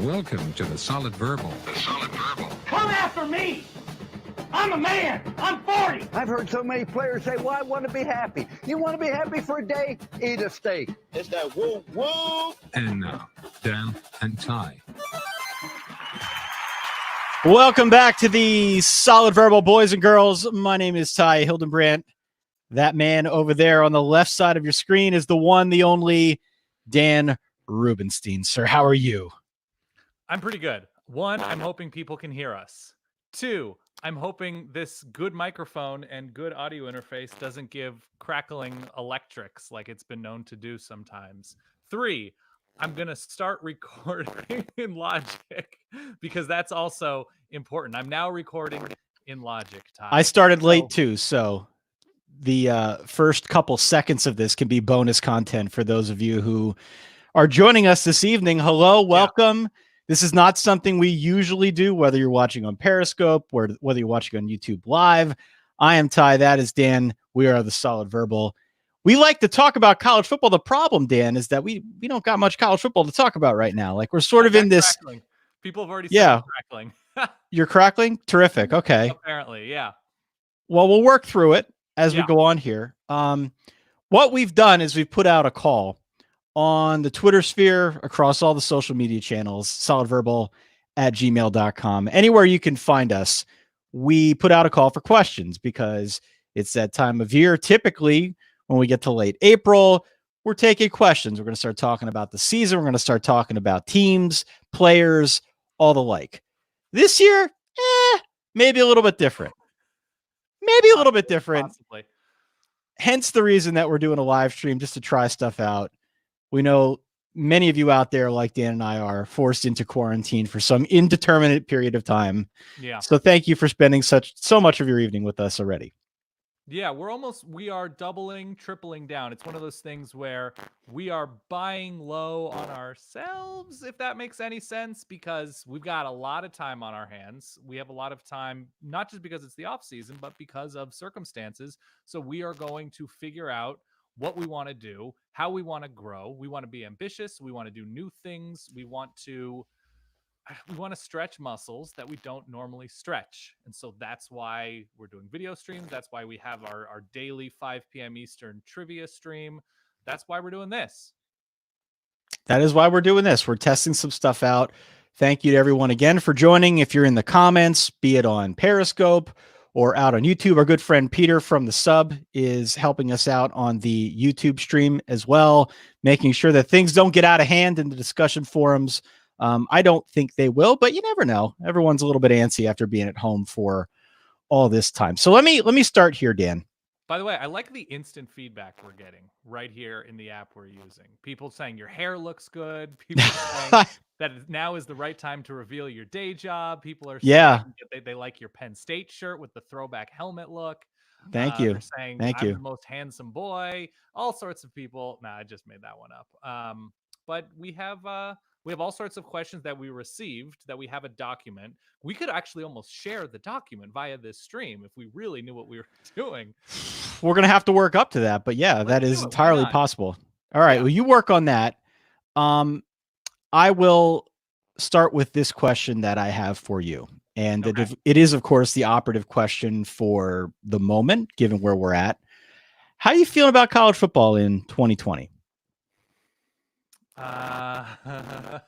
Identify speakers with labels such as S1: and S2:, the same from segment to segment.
S1: Welcome to the Solid Verbal. The Solid Verbal.
S2: Come after me! I'm a man! I'm 40!
S3: I've heard so many players say, well, I want to be happy. You want to be happy for a day? Eat a steak.
S4: It's that woo woo.
S1: And now, Dan and Ty.
S5: Welcome back to the Solid Verbal, boys and girls. My name is Ty Hildenbrandt. That man over there on the left side of your screen is the one, the only Dan Rubenstein. Sir, how are you?
S6: I'm pretty good. One, I'm hoping people can hear us. Two, I'm hoping this good microphone and good audio interface doesn't give crackling electrics like it's been known to do sometimes. Three, I'm going to start recording in Logic because that's also important. I'm now recording in Logic, Ty.
S5: I started late too, so the first couple seconds of this can be bonus content for those of you who are joining us this evening. Hello, welcome. Yeah. This is not something we usually do, whether you're watching on Periscope or whether you're watching on YouTube Live. I am Ty. That is Dan. We are the Solid Verbal. We like to talk about college football. The problem, Dan, is that we don't got much college football to talk about right now. Like we're sort of in this.
S6: Crackling. People have already said crackling.
S5: You're crackling? Terrific. Okay.
S6: Apparently, yeah.
S5: Well, we'll work through it as we go on here. What we've done is we've put out a call on the Twitter sphere, across all the social media channels, solidverbal@gmail.com. Anywhere you can find us, we put out a call for questions because it's that time of year. Typically, when we get to late April, we're taking questions. We're going to start talking about the season. We're going to start talking about teams, players, all the like. This year, maybe a little bit different. Maybe a little bit different.
S6: Possibly.
S5: Hence the reason that we're doing a live stream, just to try stuff out. We know many of you out there, like Dan and I, are forced into quarantine for some indeterminate period of time.
S6: Yeah.
S5: So thank you for spending so much of your evening with us already.
S6: Yeah, we are doubling, tripling down. It's one of those things where we are buying low on ourselves, if that makes any sense, because we've got a lot of time on our hands. We have a lot of time, not just because it's the off season, but because of circumstances. So we are going to figure out what we want to do, how we want to grow. We want to be ambitious. We want to do new things. We want to stretch muscles that we don't normally stretch. And so that's why we're doing video streams. That's why we have our daily 5 p.m. Eastern trivia stream. That's why we're doing this.
S5: That is why we're doing this. We're testing some stuff out. Thank you to everyone again for joining. If you're in the comments, be it on Periscope or out on YouTube, our good friend Peter from the Sub is helping us out on the YouTube stream as well, making sure that things don't get out of hand in the discussion forums. I don't think they will, but you never know. Everyone's a little bit antsy after being at home for all this time. So let me start here, Dan.
S6: By the way, I like the instant feedback we're getting right here in the app we're using. People saying your hair looks good. People saying that now is the right time to reveal your day job. People are saying they like your Penn State shirt with the throwback helmet look.
S5: Thank you.
S6: They're saying
S5: Thank
S6: I'm
S5: you.
S6: the most handsome boy. All sorts of people. Nah, I just made that one up. But we have all sorts of questions that we received that we have a document. We could actually almost share the document via this stream if we really knew what we were doing.
S5: We're going to have to work up to that, but yeah, that is entirely possible. All right. Well, you work on that. I will start with this question that I have for you. And it is, of course, the operative question for the moment, given where we're at. How are you feeling about college football in 2020?
S6: I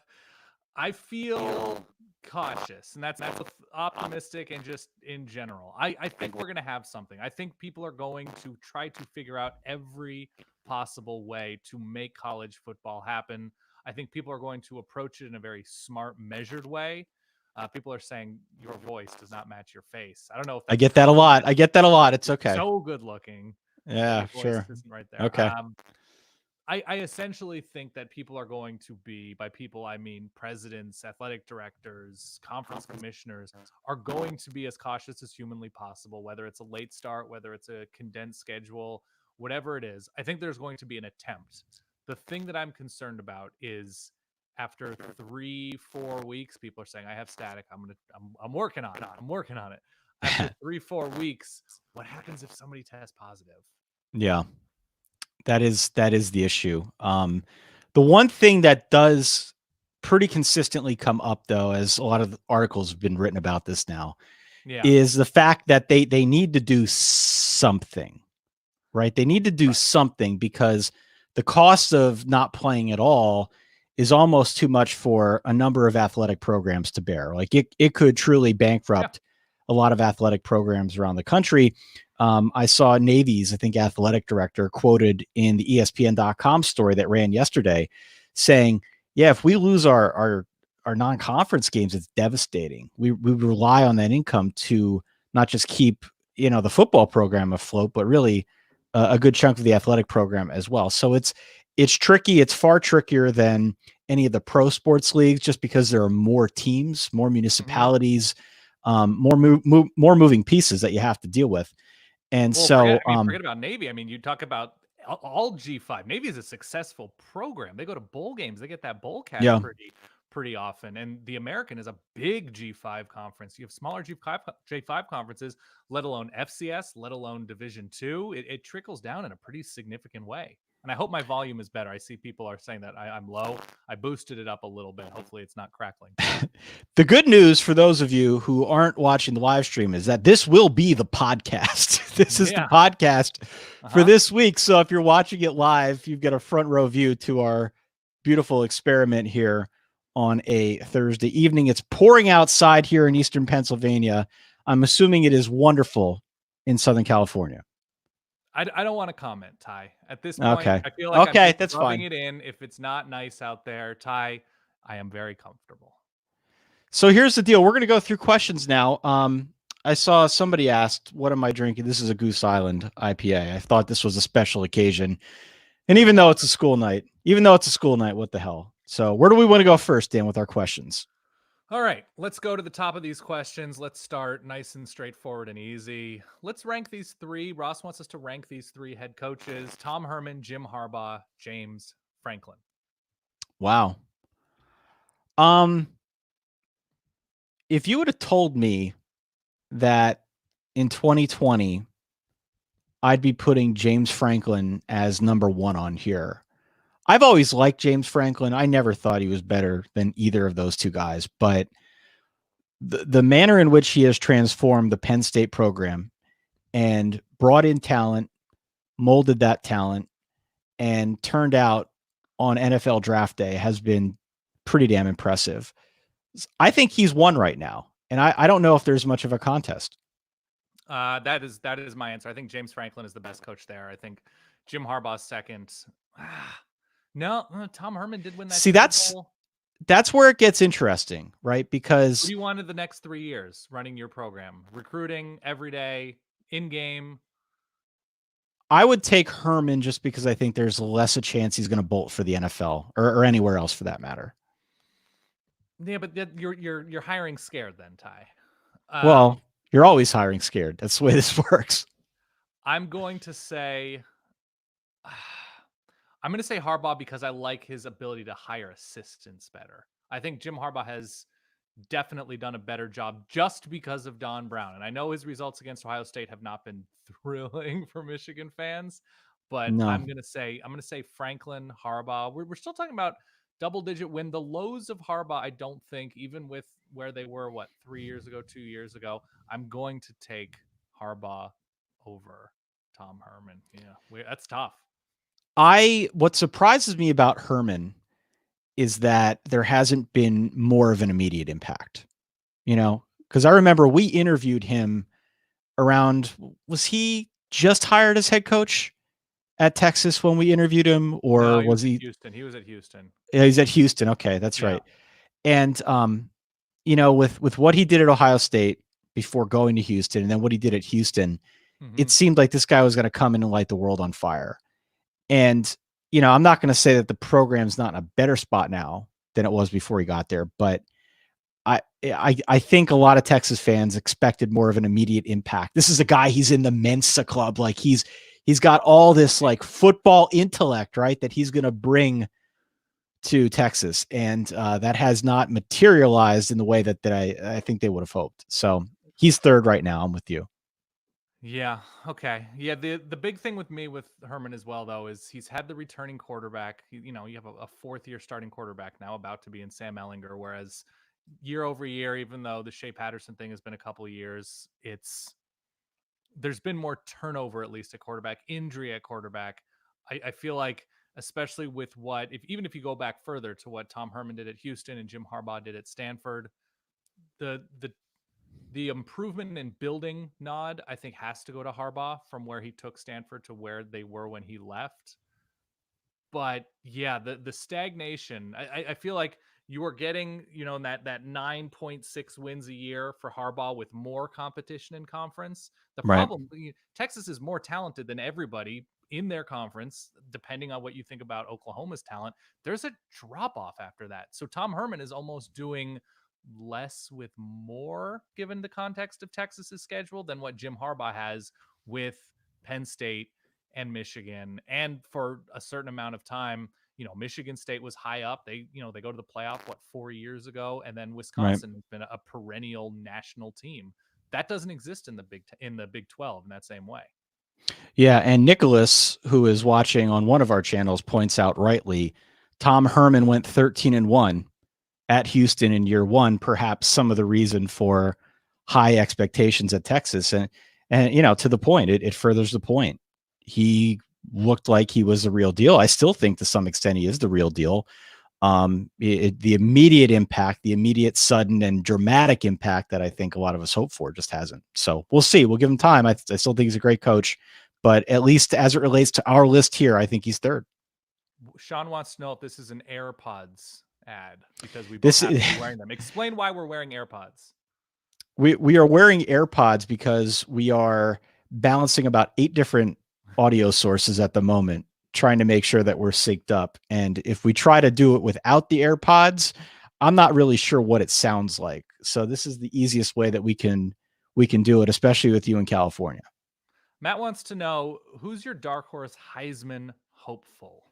S6: feel cautious, and that's optimistic and just in general. I think we're going to have something. I think people are going to try to figure out every possible way to make college football happen. I think people are going to approach it in a very smart, measured way. People are saying your voice does not match your face. I don't know if
S5: I get that a lot. It's okay.
S6: So good looking.
S5: Yeah, sure.
S6: Right there.
S5: Okay.
S6: I essentially think that people are going to be, by people I mean presidents, athletic directors, conference commissioners, are going to be as cautious as humanly possible, whether it's a late start, whether it's a condensed schedule, whatever it is. I think there's going to be an attempt. The thing that I'm concerned about is after 3-4 weeks, people are saying, I have static. I'm working on it. I'm working on it. After 3-4 weeks, what happens if somebody tests positive?
S5: Yeah. That is the issue. The one thing that does pretty consistently come up, though, as a lot of the articles have been written about this now,
S6: Yeah.
S5: is the fact that they need to do something, right? They need to do something because the cost of not playing at all is almost too much for a number of athletic programs to bear. Like it could truly bankrupt a lot of athletic programs around the country. I saw Navy's, I think, athletic director quoted in the ESPN.com story that ran yesterday saying, yeah, if we lose our non-conference games, it's devastating. We rely on that income to not just keep, the football program afloat, but really a good chunk of the athletic program as well. So it's tricky. It's far trickier than any of the pro sports leagues, just because there are more teams, more municipalities, more moving pieces that you have to deal with. And
S6: forget about Navy. I mean, you talk about all G5. Navy is a successful program. They go to bowl games. They get that bowl cash pretty often. And the American is a big G5 conference. You have smaller J5 conferences, let alone FCS, let alone Division II. It trickles down in a pretty significant way. And I hope my volume is better. I see people are saying that I'm low. I boosted it up a little bit. Hopefully it's not crackling.
S5: The good news for those of you who aren't watching the live stream is that this will be the podcast. This is the podcast for this week. So if you're watching it live, you've got a front row view to our beautiful experiment here on a Thursday evening. It's pouring outside here in Eastern Pennsylvania. I'm assuming it is wonderful in Southern California.
S6: I don't want to comment, Ty. At this point,
S5: okay.
S6: I feel like
S5: okay,
S6: I'm
S5: that's
S6: rubbing
S5: fine.
S6: it in. If it's not nice out there, Ty, I am very comfortable.
S5: So here's the deal. We're going to go through questions now. I saw somebody asked, what am I drinking? This is a Goose Island IPA. I thought this was a special occasion. And even though it's a school night, what the hell? So where do we want to go first, Dan, with our questions?
S6: All right, let's go to the top of these questions. Let's start nice and straightforward and easy. Let's rank these three. Ross wants us to rank these three head coaches: Tom Herman, Jim Harbaugh, James Franklin.
S5: Wow. If you would have told me that in 2020, I'd be putting James Franklin as number one on here. I've always liked James Franklin. I never thought he was better than either of those two guys, but the manner in which he has transformed the Penn State program and brought in talent, molded that talent, and turned out on NFL draft day has been pretty damn impressive. I think he's won right now, and I don't know if there's much of a contest.
S6: That is my answer. I think James Franklin is the best coach there. I think Jim Harbaugh's second. No, Tom Herman did win that.
S5: See, that's where it gets interesting, right? Because
S6: what do you want in the next 3 years running your program? Recruiting every day, in game.
S5: I would take Herman just because I think there's less a chance he's going to bolt for the NFL or anywhere else for that matter.
S6: Yeah, but you're hiring scared then, Ty.
S5: Well, you're always hiring scared. That's the way this works.
S6: I'm going to say Harbaugh because I like his ability to hire assistants better. I think Jim Harbaugh has definitely done a better job just because of Don Brown. And I know his results against Ohio State have not been thrilling for Michigan fans, but
S5: No.
S6: I'm going to say Franklin, Harbaugh. We're still talking about double-digit win. The lows of Harbaugh, I don't think, even with where they were, 3 years ago, 2 years ago, I'm going to take Harbaugh over Tom Herman. Yeah, that's tough.
S5: What surprises me about Herman is that there hasn't been more of an immediate impact, because I remember we interviewed him around, was he just hired as head coach at Texas when we interviewed him, or
S6: No,
S5: was he?
S6: Houston. He was at Houston.
S5: Yeah, he's at Houston. Okay, that's right. And with what he did at Ohio State before going to Houston, and then what he did at Houston, it seemed like this guy was going to come in and light the world on fire. And I'm not going to say that the program's not in a better spot now than it was before he got there, but I think a lot of Texas fans expected more of an immediate impact. This is a guy, he's in the Mensa club. Like he's got all this like football intellect, right? That he's going to bring to Texas. And that has not materialized in the way that I think they would have hoped. So he's third right now. I'm with you.
S6: Yeah. Okay. Yeah. The big thing with me with Herman as well, though, is he's had the returning quarterback. You have a fourth year starting quarterback now about to be in Sam Ellinger, whereas year over year, even though the Shea Patterson thing has been a couple of years, there's been more turnover, at least at quarterback, injury at quarterback. I feel like, especially with even if you go back further to what Tom Herman did at Houston and Jim Harbaugh did at Stanford, the the the improvement in building nod, I think, has to go to Harbaugh from where he took Stanford to where they were when he left. But yeah, the stagnation, I feel like you are getting, in that 9.6 wins a year for Harbaugh with more competition in conference. The
S5: Right.
S6: problem, Texas is more talented than everybody in their conference, depending on what you think about Oklahoma's talent. There's a drop off after that. So Tom Herman is almost doing less with more, given the context of Texas's schedule, than what Jim Harbaugh has with Penn State and Michigan. And for a certain amount of time, Michigan State was high up. They go to the playoff 4 years ago, and then Wisconsin has been a perennial national team. That doesn't exist in the Big 12 in that same way.
S5: Yeah, and Nicholas, who is watching on one of our channels, points out rightly, Tom Herman went 13-1 at Houston in year one. Perhaps some of the reason for high expectations at Texas, and to the point, it furthers the point. He looked like he was the real deal. I still think to some extent he is the real deal. The immediate impact, the immediate sudden and dramatic impact that I think a lot of us hope for just hasn't. So we'll see. We'll give him time. I still think he's a great coach, but at least as it relates to our list here, I think he's third.
S6: Sean wants to know if this is an AirPods ad, because we both have to be wearing them. Explain why we're wearing AirPods.
S5: We are wearing AirPods because we are balancing about 8 different audio sources at the moment, trying to make sure that we're synced up. And if we try to do it without the AirPods, I'm not really sure what it sounds like. So this is the easiest way that we can do it, especially with you in California.
S6: Matt wants to know, who's your dark horse Heisman hopeful?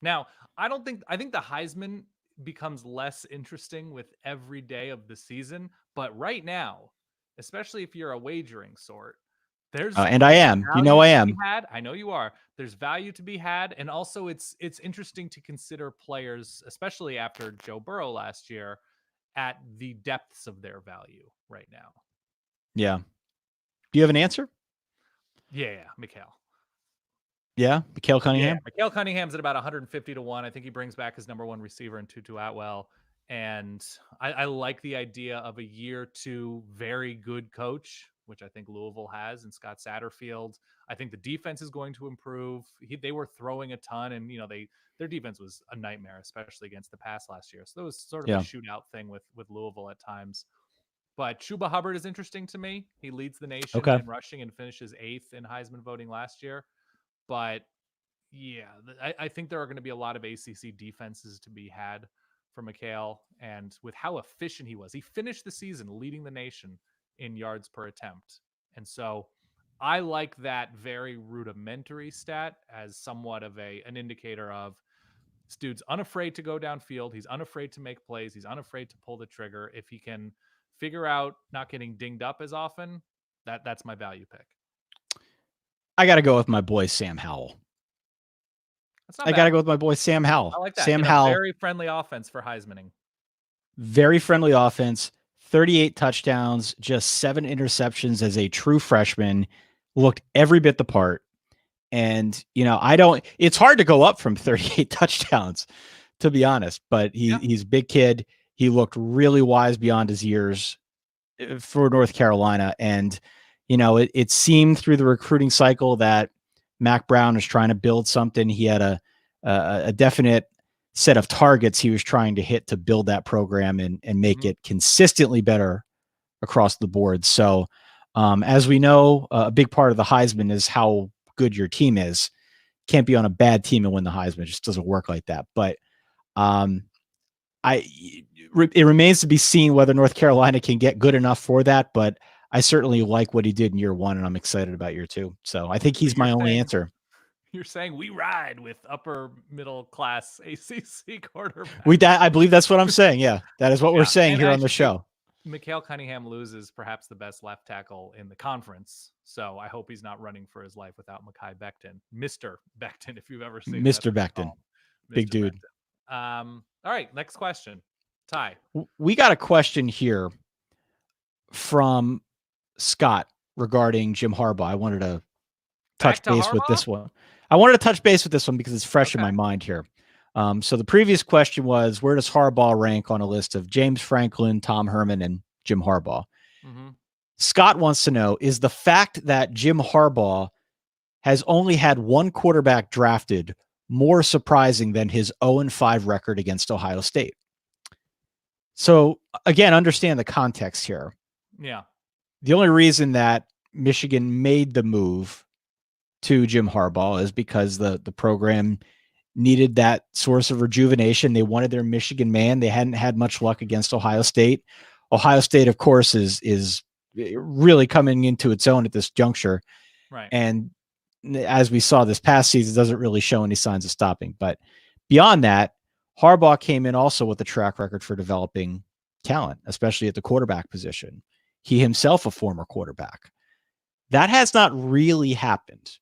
S6: Now, I think the Heisman becomes less interesting with every day of the season, but right now, especially if you're a wagering sort, there's
S5: And I am. I am.
S6: I know you are. There's value to be had, and also it's interesting to consider players, especially after Joe Burrow last year, at the depths of their value right now.
S5: Yeah. Do you have an answer?
S6: Yeah, Mikhail.
S5: Yeah, Mikhail Cunningham.
S6: Yeah, Mikhail Cunningham's at about 150-1. I think he brings back his number one receiver in Tutu Atwell. And I like the idea of a year two very good coach, which I think Louisville has, and Scott Satterfield. I think the defense is going to improve. They were throwing a ton, and their defense was a nightmare, especially against the pass last year. So it was sort of a shootout thing with Louisville at times. But Chuba Hubbard is interesting to me. He leads the nation in rushing and finishes 8th in Heisman voting last year. But yeah, I think there are going to be a lot of ACC defenses to be had for Mikhail. And with how efficient he was, he finished the season leading the nation in yards per attempt. And so I like that very rudimentary stat as somewhat of an indicator of this dude's unafraid to go downfield. He's unafraid to make plays. He's unafraid to pull the trigger. If he can figure out not getting dinged up as often, that's my value pick.
S5: I got to go with my boy Sam Howell. I got to go with my boy Sam Howell.
S6: I like that.
S5: Sam Howell,
S6: very friendly offense for Heismaning.
S5: Very friendly offense. 38 touchdowns, just 7 interceptions as a true freshman. Looked every bit the part. And it's hard to go up from 38 touchdowns, to be honest. But he's a big kid. He looked really wise beyond his years for North Carolina, and it seemed through the recruiting cycle that Mac Brown was trying to build something. He had a definite set of targets he was trying to hit to build that program and make it consistently better across the board. So as we know, a big part of the Heisman is how good your team is. Can't be on a bad team and win the Heisman. It just doesn't work like that. But it remains to be seen whether North Carolina can get good enough for that, but I certainly like what he did in year one, and I'm excited about year two. So I think he's my only answer.
S6: You're saying we ride with upper middle class ACC quarterback.
S5: I believe that's what I'm saying. Yeah, that is what we're saying here on the show.
S6: Mikael Cunningham loses perhaps the best left tackle in the conference. So I hope he's not running for his life without Mekhi Becton. Mr. Becton, if you've ever seen him. That's
S5: Mr.
S6: what they
S5: Becton.
S6: call him.
S5: Big
S6: Mr.
S5: dude.
S6: Becton. All right, next question. Ty.
S5: We got a question here from Scott regarding Jim Harbaugh. I wanted to touch base with this one. I wanted to touch base with this one because it's fresh in my mind here. So the previous question was, where does Harbaugh rank on a list of James Franklin, Tom Herman, and Jim Harbaugh?
S6: Mm-hmm.
S5: Scott wants to know, is the fact that Jim Harbaugh has only had one quarterback drafted more surprising than his 0-5 record against Ohio State? So again, understand the context here.
S6: Yeah.
S5: The only reason that Michigan made the move to Jim Harbaugh is because the program needed that source of rejuvenation. They wanted their Michigan man. They hadn't had much luck against Ohio State. Ohio State, of course, is really coming into its own at this juncture.
S6: Right.
S5: And as we saw this past season, doesn't really show any signs of stopping. But beyond that, Harbaugh came in also with a track record for developing talent, especially at the quarterback position. He himself a former quarterback. That has not really happened.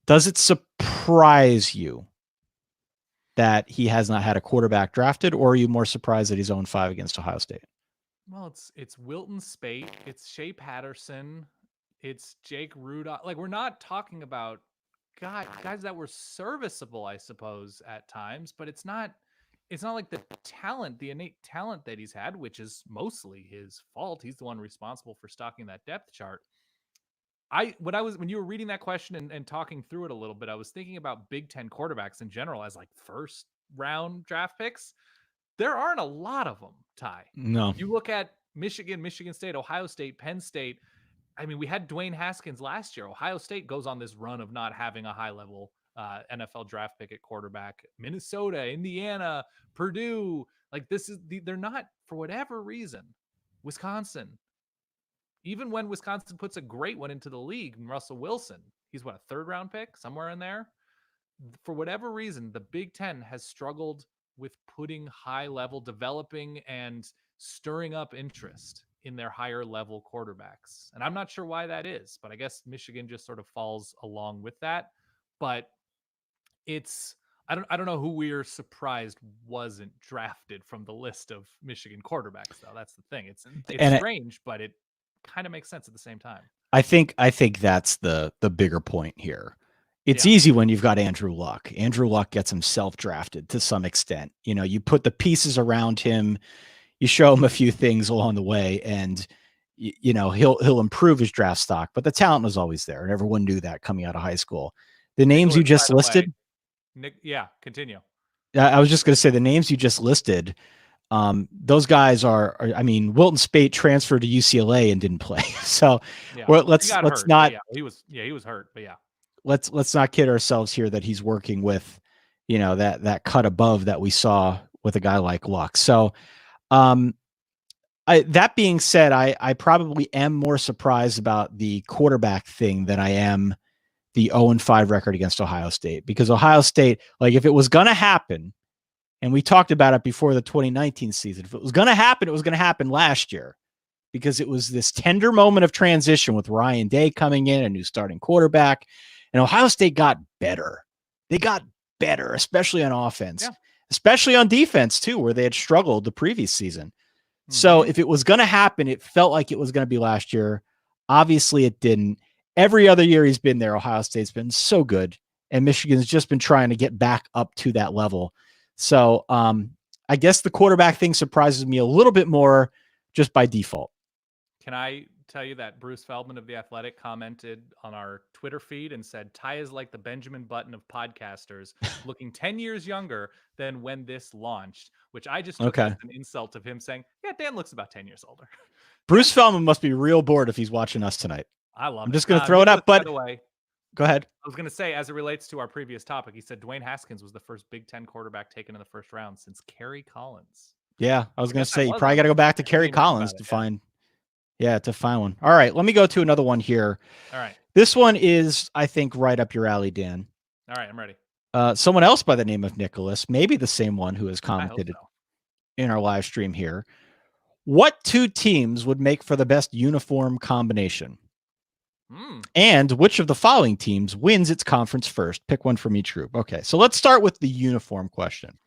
S5: Does it surprise you that he has not had a quarterback drafted, or are you more surprised that he's 0-5 against Ohio State?
S6: Well, it's Wilton Spate, it's Shea Patterson, it's Jake Rudolph. Like, we're not talking about guys that were serviceable, I suppose, at times, but it's not like the innate talent that he's had, which is mostly his fault. He's the one responsible for stocking that depth chart. When you were reading that question and talking through it a little bit, I was thinking about Big Ten quarterbacks in general as like first round draft picks. There aren't a lot of them, Ty.
S5: No.
S6: You look at Michigan, Michigan State, Ohio State, Penn State. I mean, we had Dwayne Haskins last year. Ohio State goes on this run of not having a high level NFL draft pick at quarterback. Minnesota, Indiana, Purdue. Like, they're not, for whatever reason. Wisconsin. Even when Wisconsin puts a great one into the league, Russell Wilson, he's what, a third round pick, somewhere in there. For whatever reason, the Big Ten has struggled with putting high level, developing and stirring up interest in their higher level quarterbacks. And I'm not sure why that is, but I guess Michigan just sort of falls along with that. But I don't know who we're surprised wasn't drafted from the list of Michigan quarterbacks, though. That's the thing. It's strange, but it kind of makes sense at the same time.
S5: I think that's the bigger point here. It's easy when you've got Andrew Luck. Andrew Luck gets himself drafted to some extent. You know, you put the pieces around him, you show him a few things along the way, and you know, he'll improve his draft stock. But the talent was always there, and everyone knew that coming out of high school. The names you just listed.
S6: Continue.
S5: I was just going to say the names you just listed. Those guys are I mean, Wilton Spate transferred to UCLA and didn't play. So let's not.
S6: He was hurt, but yeah.
S5: Let's not kid ourselves here that he's working with, you know, that cut above that we saw with a guy like Luck. So, that being said, I probably am more surprised about the quarterback thing than I am the 0-5 record against Ohio State, because Ohio State, like, if it was going to happen, and we talked about it before the 2019 season, if it was going to happen, it was going to happen last year, because it was this tender moment of transition with Ryan Day coming in, a new starting quarterback. And Ohio State got better. They got better, especially on offense, especially on defense too, where they had struggled the previous season. Mm-hmm. So if it was going to happen, it felt like it was going to be last year. Obviously it didn't. Every other year he's been there, Ohio State's been so good, and Michigan's just been trying to get back up to that level. So I guess the quarterback thing surprises me a little bit more just by default.
S6: Can I tell you that Bruce Feldman of The Athletic commented on our Twitter feed and said, Ty is like the Benjamin Button of podcasters, looking 10 years younger than when this launched, which I just took as an insult of him saying, yeah, Dan looks about 10 years older.
S5: Bruce Feldman must be real bored if he's watching us tonight.
S6: I love it.
S5: I'm just going to throw it up, but
S6: by the way,
S5: go ahead.
S6: I was going to say, as it relates to our previous topic, he said Dwayne Haskins was the first Big Ten quarterback taken in the first round since Kerry Collins.
S5: Yeah, I was going to say, you probably got to go back to Kerry Collins to find one. All right, let me go to another one here.
S6: All right.
S5: This one is, I think, right up your alley, Dan.
S6: All right, I'm ready.
S5: Someone else by the name of Nicholas, maybe the same one who has commented. in our live stream here. What two teams would make for the best uniform combination? And which of the following teams wins its conference first? Pick one from each group. Okay, so let's start with the uniform question.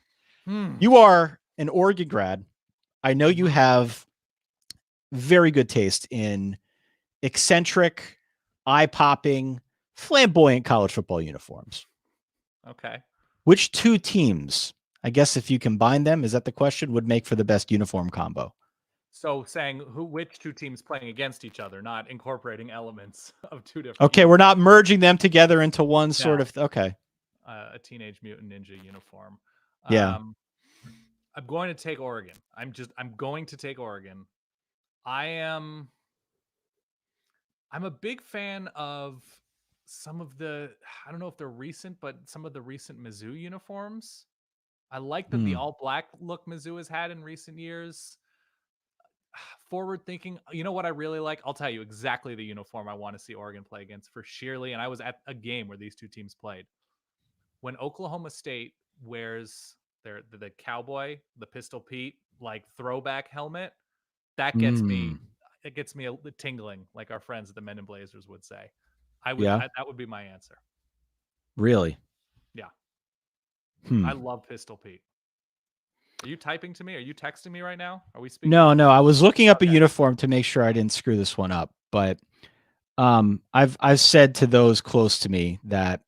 S5: You are an Oregon grad. I know you have very good taste in eccentric, eye-popping, flamboyant college football uniforms.
S6: Okay.
S5: Which two teams, I guess if you combine them, is that the question, would make for the best uniform combo?
S6: So saying which two teams playing against each other, not incorporating elements of two different.
S5: Okay, we're not merging them together into one sort of. Okay.
S6: A Teenage Mutant Ninja uniform.
S5: Yeah.
S6: I'm going to take Oregon. I'm going to take Oregon. I'm a big fan of some of the, I don't know if they're recent, but some of the recent Mizzou uniforms. I like that the all black look Mizzou has had in recent years. Forward thinking. You know what I really like? I'll tell you exactly the uniform I want to see Oregon play against for sheerly. And I was at a game where these two teams played. When Oklahoma State wears the cowboy, the Pistol Pete, like throwback helmet, that gets me. It gets me a tingling, like our friends at the Men in Blazers would say. That would be my answer.
S5: Really?
S6: Yeah. I love Pistol Pete. Are you typing to me? Are you texting me right now? Are we speaking?
S5: No. I was looking up a uniform to make sure I didn't screw this one up, but I've said to those close to me that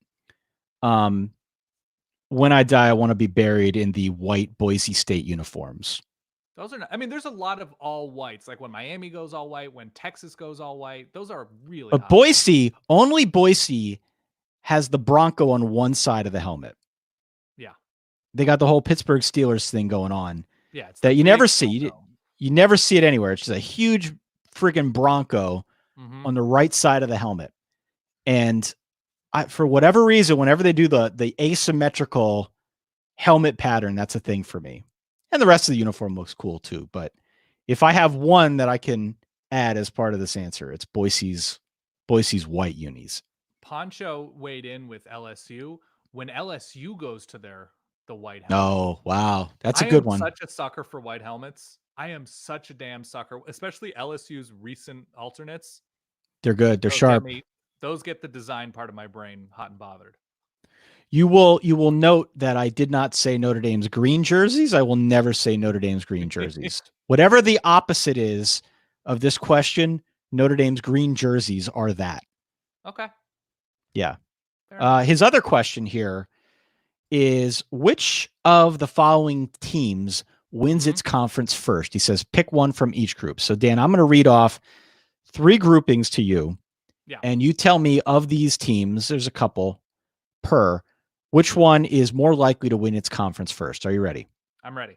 S5: when I die, I want to be buried in the white Boise State uniforms.
S6: Those are not, I mean, there's a lot of all whites, like when Miami goes all white, when Texas goes all white. Those are really
S5: But
S6: hot.
S5: only Boise has the Bronco on one side of the helmet.
S6: Yeah.
S5: They got the whole Pittsburgh Steelers thing going on.
S6: Yeah. It's
S5: that you never see. You never see it anywhere. It's just a huge freaking Bronco on the right side of the helmet. And for whatever reason, whenever they do the asymmetrical helmet pattern, that's a thing for me. And the rest of the uniform looks cool too. But if I have one that I can add as part of this answer, it's Boise's white unis.
S6: Poncho weighed in with LSU. When LSU goes to the white helmet.
S5: Oh, wow. That's a good one.
S6: I am such a sucker for white helmets. I am such a damn sucker, especially LSU's recent alternates.
S5: They're good. They're sharp.
S6: Those get the design part of my brain hot and bothered.
S5: You will note that I did not say Notre Dame's green jerseys. I will never say Notre Dame's green jerseys. Whatever the opposite is of this question, Notre Dame's green jerseys are that.
S6: Okay.
S5: Yeah. His other question here is, which of the following teams wins its conference first? He says, pick one from each group. So, Dan, I'm going to read off 3 groupings to you.
S6: Yeah.
S5: And you tell me, of these teams, there's a couple per, which one is more likely to win its conference first. Are you ready?
S6: I'm ready.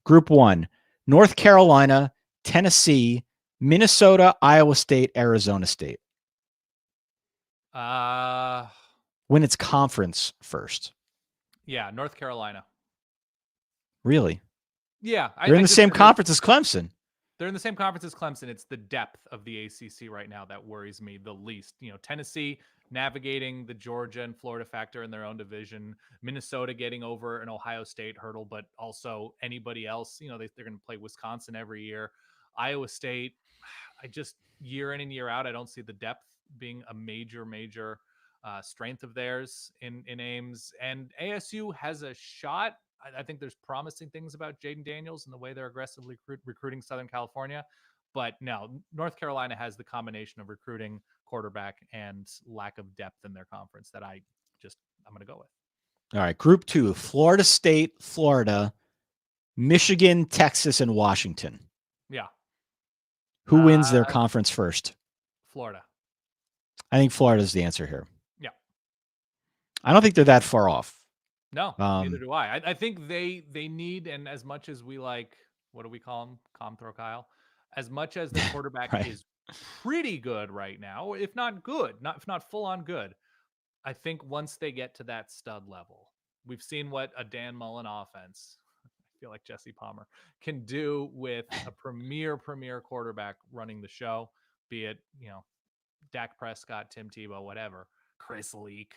S5: Group 1, North Carolina, Tennessee, Minnesota, Iowa State, Arizona State. Win its conference first.
S6: Yeah, North Carolina.
S5: Really?
S6: Yeah.
S5: They're in the same conference as Clemson.
S6: They're in the same conference as Clemson. It's the depth of the ACC right now that worries me the least. You know, Tennessee navigating the Georgia and Florida factor in their own division. Minnesota getting over an Ohio State hurdle, but also anybody else. You know, they're going to play Wisconsin every year. Iowa State, I just, year in and year out, I don't see the depth being a major strength of theirs in Ames. And ASU has a shot. I think there's promising things about Jaden Daniels and the way they're aggressively recruiting Southern California. But no, North Carolina has the combination of recruiting, quarterback, and lack of depth in their conference that I'm going to go with.
S5: All right. Group 2, Florida State, Florida, Michigan, Texas, and Washington.
S6: Yeah.
S5: Who wins their conference first?
S6: Florida.
S5: I think Florida's the answer here.
S6: Yeah.
S5: I don't think they're that far off.
S6: No, neither do I. I think they need, and as much as we like, what do we call him? Throw Kyle. As much as the quarterback
S5: right.
S6: is pretty good right now, if not good, if not full on good, I think once they get to that stud level, we've seen what a Dan Mullen offense, I feel like Jesse Palmer, can do with a premier quarterback running the show, be it, you know, Dak Prescott, Tim Tebow, whatever, Chris Leak.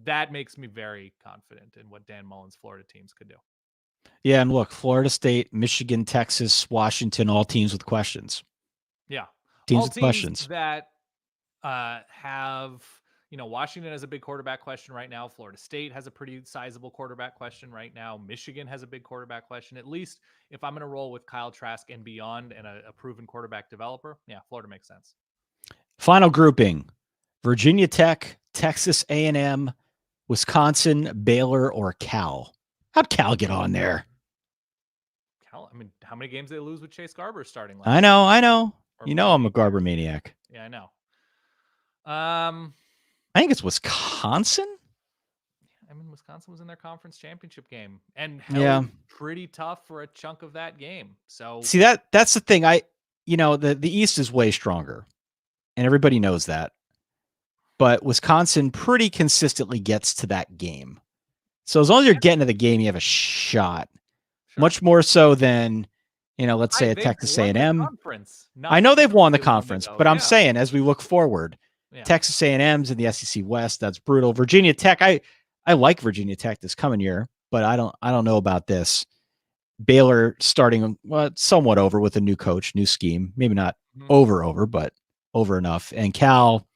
S6: That makes me very confident in what Dan Mullen's Florida teams could do.
S5: Yeah, and look, Florida State, Michigan, Texas, Washington, all teams with questions.
S6: Yeah.
S5: Teams
S6: All
S5: with
S6: teams
S5: questions.
S6: that have, Washington has a big quarterback question right now. Florida State has a pretty sizable quarterback question right now. Michigan has a big quarterback question. At least if I'm going to roll with Kyle Trask and beyond and a proven quarterback developer, yeah, Florida makes sense.
S5: Final grouping: Virginia Tech, Texas A&M, Wisconsin, Baylor, or Cal. How'd Cal get on there?
S6: Cal, I mean, how many games did they lose with Chase Garber starting last
S5: I know.
S6: Or
S5: You know
S6: maybe
S5: I'm a
S6: 8
S5: Garber
S6: years?
S5: maniac.
S6: Yeah, I know.
S5: I think it's Wisconsin.
S6: I mean, Wisconsin was in their conference championship game and
S5: Yeah.
S6: held pretty tough for a chunk of that game. So
S5: See, that's the thing. The East is way stronger, and everybody knows that. But Wisconsin pretty consistently gets to that game. So as long as you're getting to the game, you have a shot.
S6: sure.
S5: Much more so than, let's say a
S6: They've
S5: Texas
S6: won the
S5: A&M.
S6: conference.
S5: I
S6: Not
S5: know they've won the
S6: terribly long
S5: conference,
S6: ago.
S5: but I'm
S6: Yeah.
S5: saying as we look forward,
S6: Yeah.
S5: Texas A&M's in the SEC West, that's brutal. Virginia Tech, I like Virginia Tech this coming year, but I don't know about this. Baylor starting somewhat over with a new coach, new scheme, maybe not over, but over enough. And Cal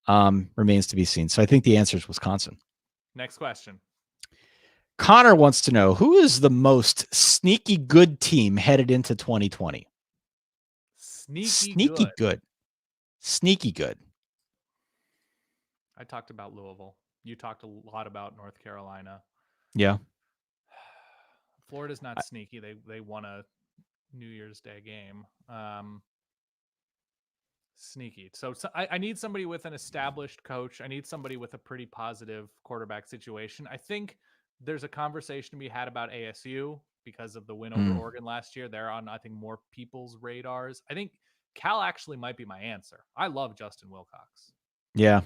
S5: remains to be seen. So I think the answer is Wisconsin.
S6: Next question.
S5: Connor wants to know, who is the most sneaky good team headed into 2020? Sneaky good. Sneaky good.
S6: I talked about Louisville. You talked a lot about North Carolina.
S5: Yeah.
S6: Florida's not sneaky. They won a New Year's Day game. Sneaky. So I need somebody with an established coach. I need somebody with a pretty positive quarterback situation. I think there's a conversation to be had about ASU because of the win over Oregon last year. They're on, I think, more people's radars. I think Cal actually might be my answer. I love Justin Wilcox.
S5: Yeah.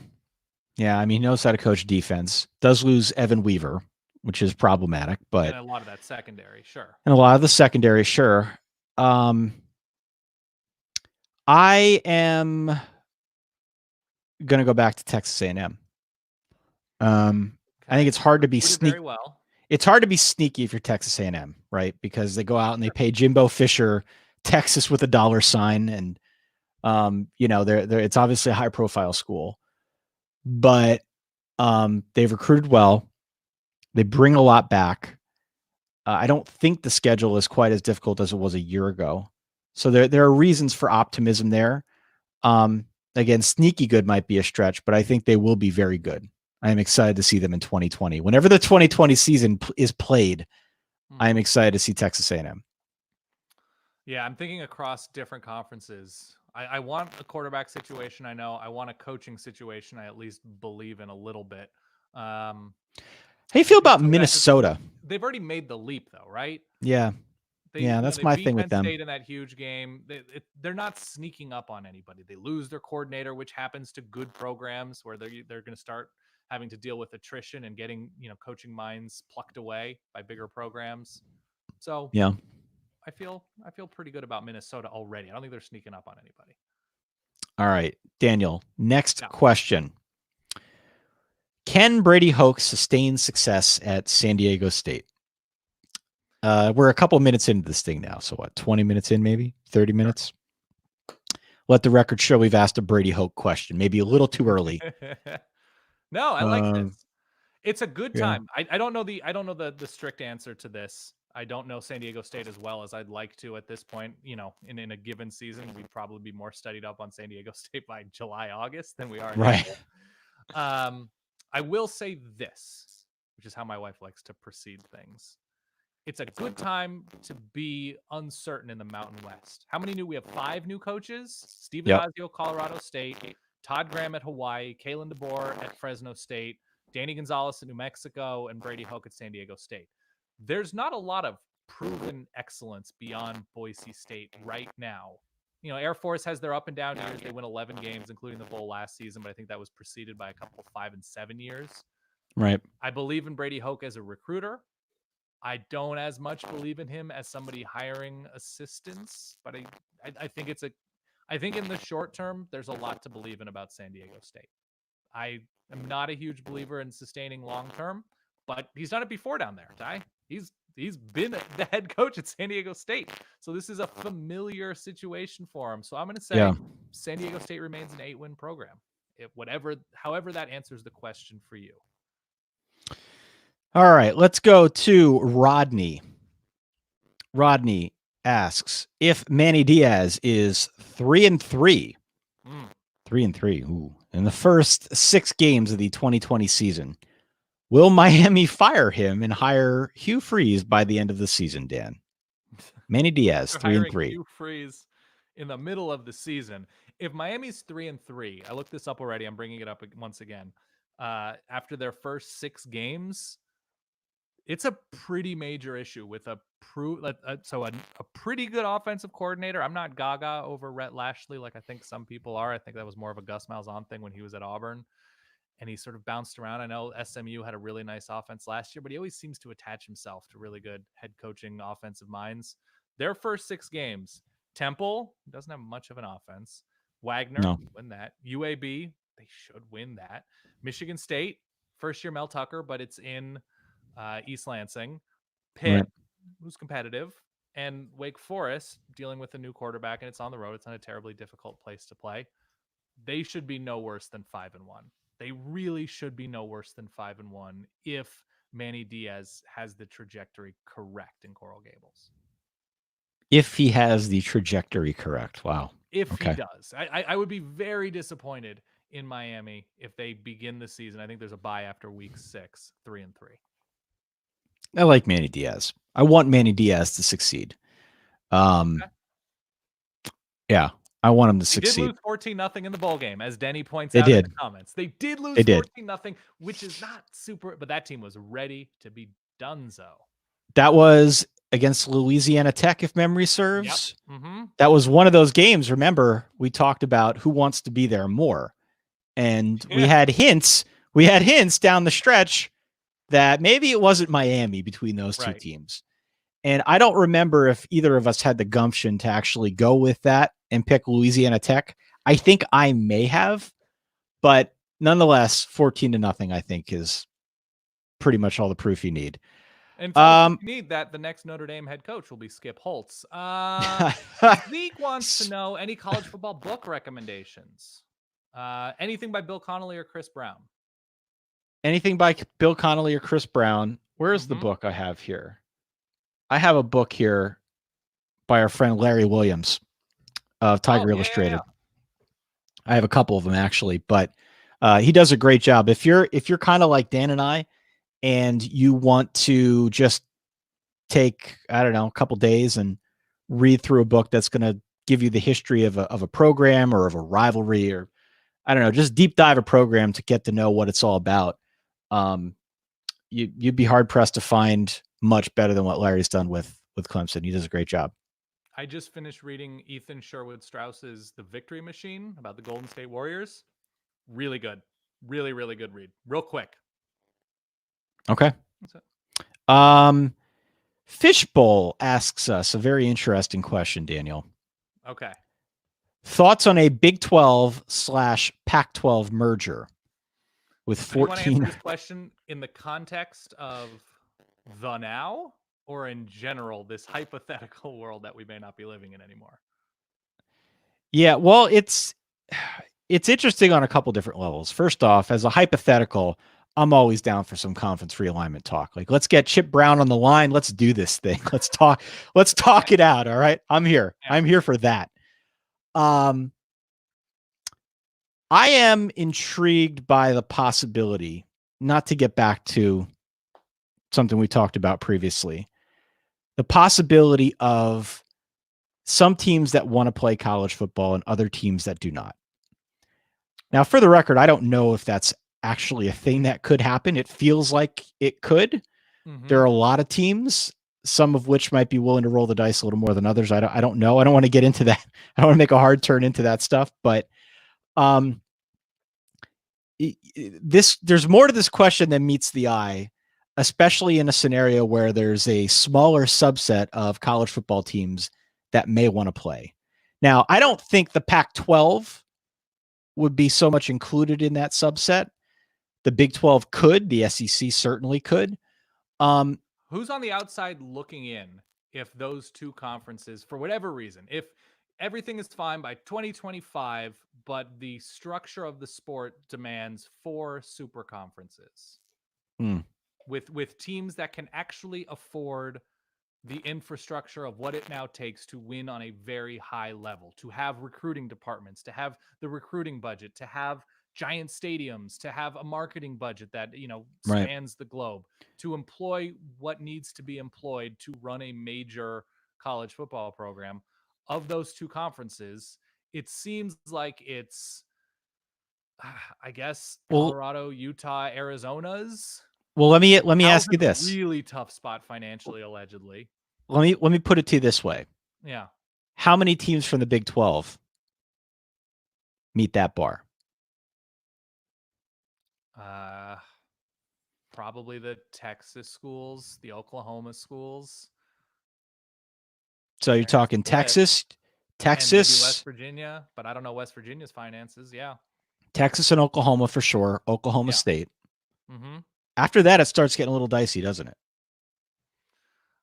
S5: Yeah. I mean, he knows how to coach defense. Does lose Evan Weaver, which is problematic, but
S6: and a lot of that secondary, sure.
S5: And a lot of the secondary, sure. I am going to go back to Texas A&M. I think it's hard to be sneaky.
S6: Well.
S5: It's hard to be sneaky if you're Texas A&M, right? Because they go out and they pay Jimbo Fisher Texas with a $sign, and it's obviously a high profile school, but they've recruited well. They bring a lot back. I don't think the schedule is quite as difficult as it was a year ago. So there are reasons for optimism there. Again, sneaky good might be a stretch, but I think they will be very good. I am excited to see them in 2020. Whenever the 2020 season is played, I am excited to see Texas A&M.
S6: Yeah, I'm thinking across different conferences. I want a quarterback situation. I know I want a coaching situation. I at least believe in a little bit.
S5: How do you feel about Minnesota?
S6: They've already made the leap, though, right?
S5: Yeah. That's my thing with them.
S6: State in that huge game. They're not sneaking up on anybody. They lose their coordinator, which happens to good programs where they're going to start having to deal with attrition and getting coaching minds plucked away by bigger programs. So
S5: yeah,
S6: I feel pretty good about Minnesota already. I don't think they're sneaking up on anybody.
S5: All right, Daniel. Next question. Can Brady Hoke sustain success at San Diego State? We're a couple minutes into this thing now. So what, 20 minutes in, maybe 30 minutes? Let the record show we've asked a Brady Hoke question, maybe a little too early.
S6: No, I like this. It's a good time. Yeah. I don't know the strict answer to this. I don't know San Diego State as well as I'd like to at this point. In a given season, we'd probably be more studied up on San Diego State by July, August than we are.
S5: Right.
S6: I will say this, which is how my wife likes to proceed things. It's a good time to be uncertain in the Mountain West. How many we have 5 new coaches? Steve Addazio, Colorado State, Todd Graham at Hawaii, Kalen DeBoer at Fresno State, Danny Gonzalez at New Mexico, and Brady Hoke at San Diego State. There's not a lot of proven excellence beyond Boise State right now. Air Force has their up and down years. They win 11 games, including the bowl last season, but I think that was preceded by a couple of 5 and 7 years.
S5: Right.
S6: I believe in Brady Hoke as a recruiter. I don't as much believe in him as somebody hiring assistants, but I think I think in the short term, there's a lot to believe in about San Diego State. I am not a huge believer in sustaining long term, but he's done it before down there, Ty. He's He's been the head coach at San Diego State. So this is a familiar situation for him. So I'm going to say San Diego State remains an 8-win program. However that answers the question for you.
S5: All right, let's go to Rodney. Rodney asks if Manny Diaz is 3-3. 3-3. Ooh. In the first 6 games of the 2020 season, will Miami fire him and hire Hugh Freeze by the end of the season, Dan? Manny Diaz, 3-3.
S6: Hugh Freeze in the middle of the season. If Miami's 3-3, I looked this up already. I'm bringing it up once again. After their first 6 games, it's a pretty major issue with a pretty good offensive coordinator. I'm not gaga over Rhett Lashley like I think some people are. I think that was more of a Gus Malzahn thing when he was at Auburn, and he sort of bounced around. I know SMU had a really nice offense last year, but he always seems to attach himself to really good head coaching offensive minds. Their first 6 games, Temple doesn't have much of an offense. Wagner, win that. UAB, they should win that. Michigan State, first year Mel Tucker, but it's in East Lansing. Pitt, who's competitive, and Wake Forest dealing with a new quarterback, and it's on the road. It's not a terribly difficult place to play. They should be no worse than 5-1. They really should be no worse than 5-1 if Manny Diaz has the trajectory correct in Coral Gables.
S5: If he has the trajectory correct. Wow.
S6: If he does. I would be very disappointed in Miami if they begin the season. I think there's a bye after week 6, 3-3.
S5: I like Manny Diaz. I want Manny Diaz to succeed. Yeah, I want him to succeed.
S6: They did lose 14-0 in the bowl game, as Denny points out in the comments. They did lose 14-0, which is not super, but that team was ready to be donezo.
S5: That was against Louisiana Tech, if memory serves.
S6: Yep. Mm-hmm.
S5: That was one of those games. Remember, we talked about who wants to be there more. And we had hints down the stretch that maybe it wasn't Miami between those 2 teams. And I don't remember if either of us had the gumption to actually go with that and pick Louisiana Tech. I think I may have, but nonetheless, 14-0, I think, is pretty much all the proof you need.
S6: And you need that the next Notre Dame head coach will be Skip Holtz. Zeke wants to know any college football book recommendations. Anything by Bill Connolly or Chris Brown?
S5: Anything by Bill Connolly or Chris Brown. Where's the book I have here? I have a book here by our friend Larry Williams of Tiger Illustrated. I have a couple of them actually, but he does a great job. If you're kind of like Dan and I, and you want to just take, I don't know, a couple days and read through a book that's going to give you the history of a program or of a rivalry, or I don't know, just deep dive a program to get to know what it's all about. You'd be hard pressed to find much better than what Larry's done with Clemson. He does a great job.
S6: I just finished reading Ethan Sherwood Strauss's The Victory Machine about the Golden State Warriors. Really good. Really, really good read. Real quick.
S5: Okay. Fishbowl asks us a very interesting question, Daniel.
S6: Okay.
S5: Thoughts on a Big 12/Pac-12 merger with 14?
S6: Do you want to answer this question in the context of the now, or in general, this hypothetical world that we may not be living in anymore?
S5: Yeah, well, it's interesting on a couple different levels. First off, as a hypothetical, I'm always down for some conference realignment talk. Like, let's get Chip Brown on the line. Let's do this thing. Let's talk it out. All right. I'm here. Yeah. I'm here for that. I am intrigued by the possibility, not to get back to something we talked about previously, the possibility of some teams that want to play college football and other teams that do not. Now, for the record, I don't know if that's actually a thing that could happen. It feels like it could. Mm-hmm. There are a lot of teams, some of which might be willing to roll the dice a little more than others. I don't know. I don't want to get into that. I don't want to make a hard turn into that stuff, but there's more to this question than meets the eye, especially in a scenario where there's a smaller subset of college football teams that may want to play. Now, I don't think the Pac-12 would be so much included in that subset. The Big 12 could, the SEC certainly could.
S6: Who Who's on the outside looking in if those two conferences, for whatever reason, if everything is fine by 2025, but the structure of the sport demands 4 super conferences with teams that can actually afford the infrastructure of what it now takes to win on a very high level, to have recruiting departments, to have the recruiting budget, to have giant stadiums, to have a marketing budget that, spans the globe, to employ what needs to be employed to run a major college football program. Of those two conferences, it seems like it's, I guess, Colorado, Utah, Arizona's.
S5: Well, let me ask you this.
S6: Really tough spot financially, allegedly.
S5: Let me put it to you this way.
S6: Yeah.
S5: How many teams from the Big 12 meet that bar?
S6: Probably the Texas schools, the Oklahoma schools.
S5: So you're talking Texas,
S6: and maybe West Virginia, but I don't know West Virginia's finances. Yeah.
S5: Texas and Oklahoma for sure. Oklahoma State.
S6: Mm-hmm.
S5: After that, it starts getting a little dicey, doesn't it?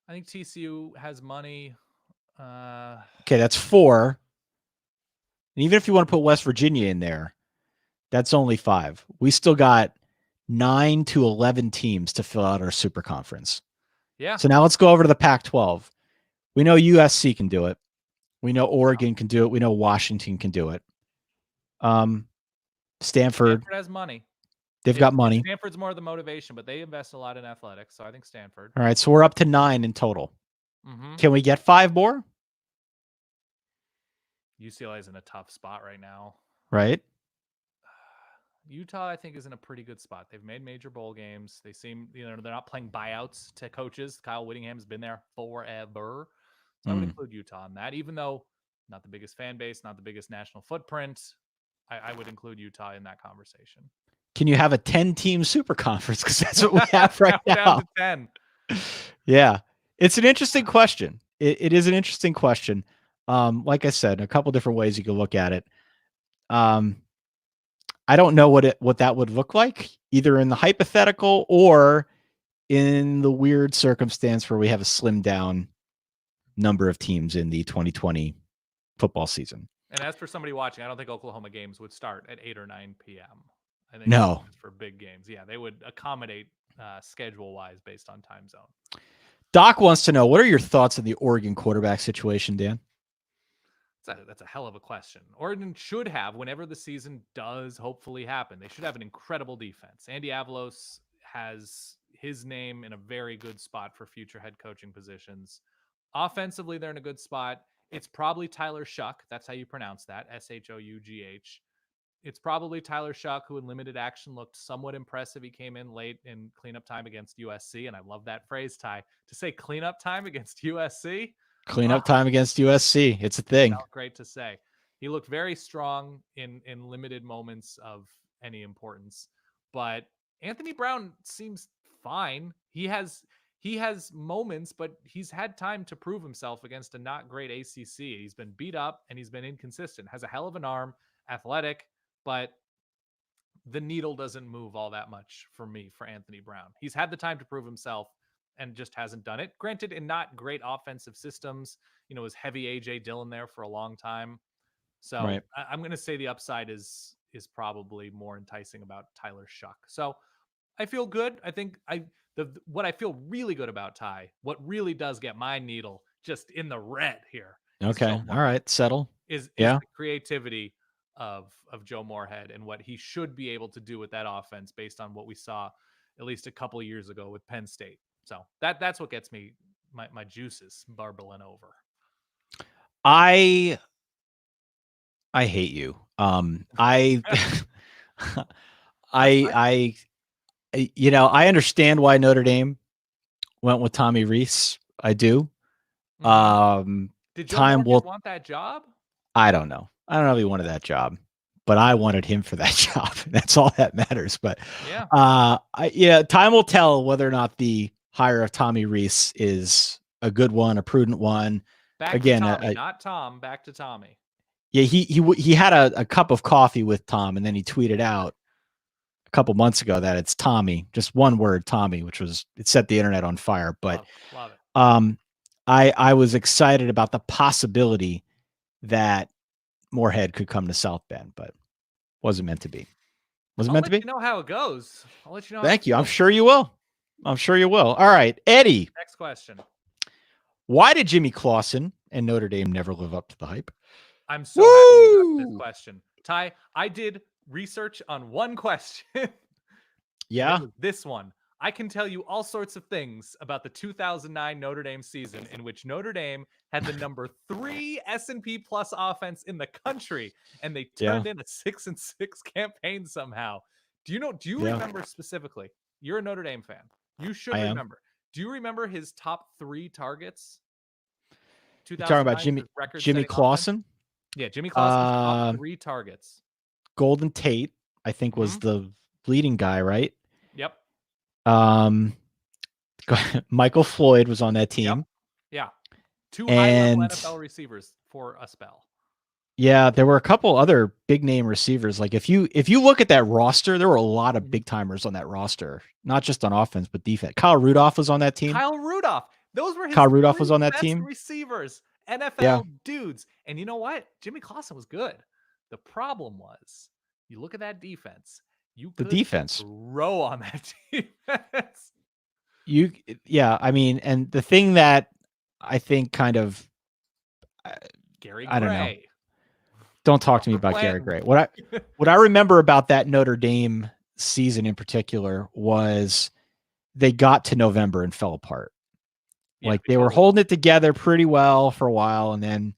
S6: I think TCU has money.
S5: Okay, that's 4. And even if you want to put West Virginia in there, that's only 5. We still got 9 to 11 teams to fill out our super conference.
S6: Yeah.
S5: So now let's go over to the Pac-12. We know USC can do it. We know Oregon can do it. We know Washington can do it. Stanford
S6: has money.
S5: They've got money.
S6: Stanford's more of the motivation, but they invest a lot in athletics, so I think Stanford.
S5: All right, so we're up to 9 in total.
S6: Mm-hmm.
S5: Can we get 5 more?
S6: UCLA is in a tough spot right now.
S5: Right.
S6: Utah, I think, is in a pretty good spot. They've made major bowl games. They seem, they're not playing buyouts to coaches. Kyle Whittingham has been there forever. So I would include Utah in that, even though not the biggest fan base, not the biggest national footprint. I would include Utah in that conversation.
S5: Can you have a 10-team super conference? Because that's what we have right now.
S6: Down to 10.
S5: Yeah. It's an interesting question. It is an interesting question. Like I said, a couple different ways you can look at it. I don't know what that would look like, either in the hypothetical or in the weird circumstance where we have a slimmed down number of teams in the 2020 football season.
S6: And as for somebody watching, I don't think Oklahoma games would start at 8 or 9 p.m. I think
S5: no,
S6: for big games. Yeah, they would accommodate schedule-wise based on time zone.
S5: Doc wants to know, what are your thoughts on the Oregon quarterback situation, Dan?
S6: That's a hell of a question. Oregon should have, whenever the season does hopefully happen, they should have an incredible defense. Andy Avalos has his name in a very good spot for future head coaching positions. Offensively, they're in a good spot. It's probably Tyler Shuck. That's how you pronounce that, Shough. It's probably Tyler Shuck, who in limited action looked somewhat impressive. He came in late in cleanup time against USC, and I love that phrase, Ty. To say cleanup time against USC?
S5: Cleanup time against USC. It's a thing.
S6: Great to say. He looked very strong in limited moments of any importance. But Anthony Brown seems fine. He has moments, but he's had time to prove himself against a not great ACC. He's been beat up and he's been inconsistent. Has a hell of an arm, athletic, but the needle doesn't move all that much for me for Anthony Brown. He's had the time to prove himself and just hasn't done it. Granted, in not great offensive systems, was heavy AJ Dillon there for a long time. So right. I'm going to say the upside is probably more enticing about Tyler Shuck. So I feel good. I think what I feel really good about, Ty, what really does get my needle just in the red here.
S5: Okay. All right. Settle.
S6: Is the creativity of Joe Moorhead and what he should be able to do with that offense based on what we saw at least a couple of years ago with Penn State. So that's what gets me my juices bubbling over.
S5: I hate you. I understand why Notre Dame went with Tommy Rees. I do.
S6: Did Joe Moorhead want that job?
S5: I don't know. I don't know if he wanted that job, but I wanted him for that job. That's all that matters. But time will tell whether or not the hire of Tommy Rees is a good one, a prudent one.
S6: Back to Tommy, not Tom. Back to Tommy.
S5: Yeah, he had a cup of coffee with Tom, and then he tweeted out, couple months ago that it's Tommy, just one word, Tommy, it set the internet on fire. But
S6: love it.
S5: I was excited about the possibility that Moorhead could come to South Bend, but wasn't meant to be.
S6: I'll let you know how it goes. I'll let you know.
S5: Thank you. I'm sure you will. I'm sure you will. All right, Eddie.
S6: Next question.
S5: Why did Jimmy Clausen and Notre Dame never live up to the hype?
S6: I'm so happy you asked this question. Ty, I did research on one question.
S5: Yeah.
S6: This one. I can tell you all sorts of things about the 2009 Notre Dame season in which Notre Dame had the number 3 S&P plus offense in the country, and they turned in a 6-6 campaign somehow. Do you remember specifically? You're a Notre Dame fan. You should remember. Do you remember his top 3 targets?
S5: You're talking about Jimmy Clausen?
S6: Yeah, Jimmy Clausen's top 3 targets.
S5: Golden Tate, I think, was the leading guy, right?
S6: Yep.
S5: Michael Floyd was on that team.
S6: Yep. Yeah. 2 high-level NFL receivers for a spell.
S5: Yeah, there were a couple other big name receivers. Like if you look at that roster, there were a lot of big timers on that roster, not just on offense but defense. Kyle Rudolph was on that team.
S6: Those were his
S5: Kyle Rudolph was on that
S6: best
S5: team.
S6: Receivers, NFL dudes. And you know what? Jimmy Clausen was good. The problem was, you look at that defense.
S5: The defense
S6: row on that defense.
S5: I mean, and the thing that I think kind of
S6: Gary Gray.
S5: I don't know. Don't talk to me about Gary Gray. What I remember about that Notre Dame season in particular was they got to November and fell apart. Like they were holding it together pretty well for a while, and then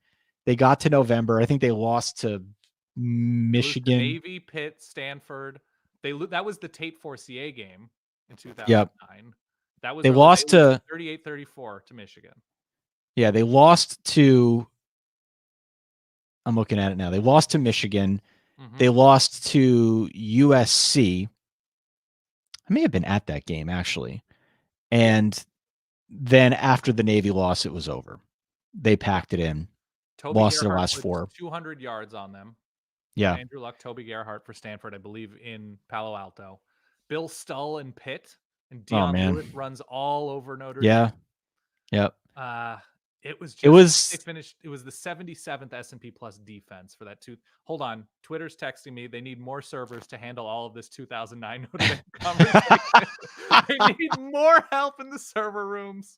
S5: they got to November. I think they lost to Michigan,
S6: Navy, Pitt, Stanford. That was the Tate Forcier game in 2009.
S5: Yep.
S6: That was
S5: they lost to
S6: 38-34 to Michigan.
S5: Yeah, they lost to. I'm looking at it now. They lost to Michigan. They lost to USC. I may have been at that game actually, and then after the Navy loss, it was over. They packed it in. Lost the last 4.
S6: 200 yards on them.
S5: Yeah.
S6: Andrew Luck, Toby Gerhardt for Stanford, I believe, in Palo Alto. Bill Stull and Pitt, and Deion Lewis runs all over Notre Dame.
S5: Yeah. Yep.
S6: It was
S5: They
S6: finished. It was the 77th S&P plus defense for that Hold on. Twitter's texting me. They need more servers to handle all of this 2009 Notre Dame conversation. They need more help in the server rooms.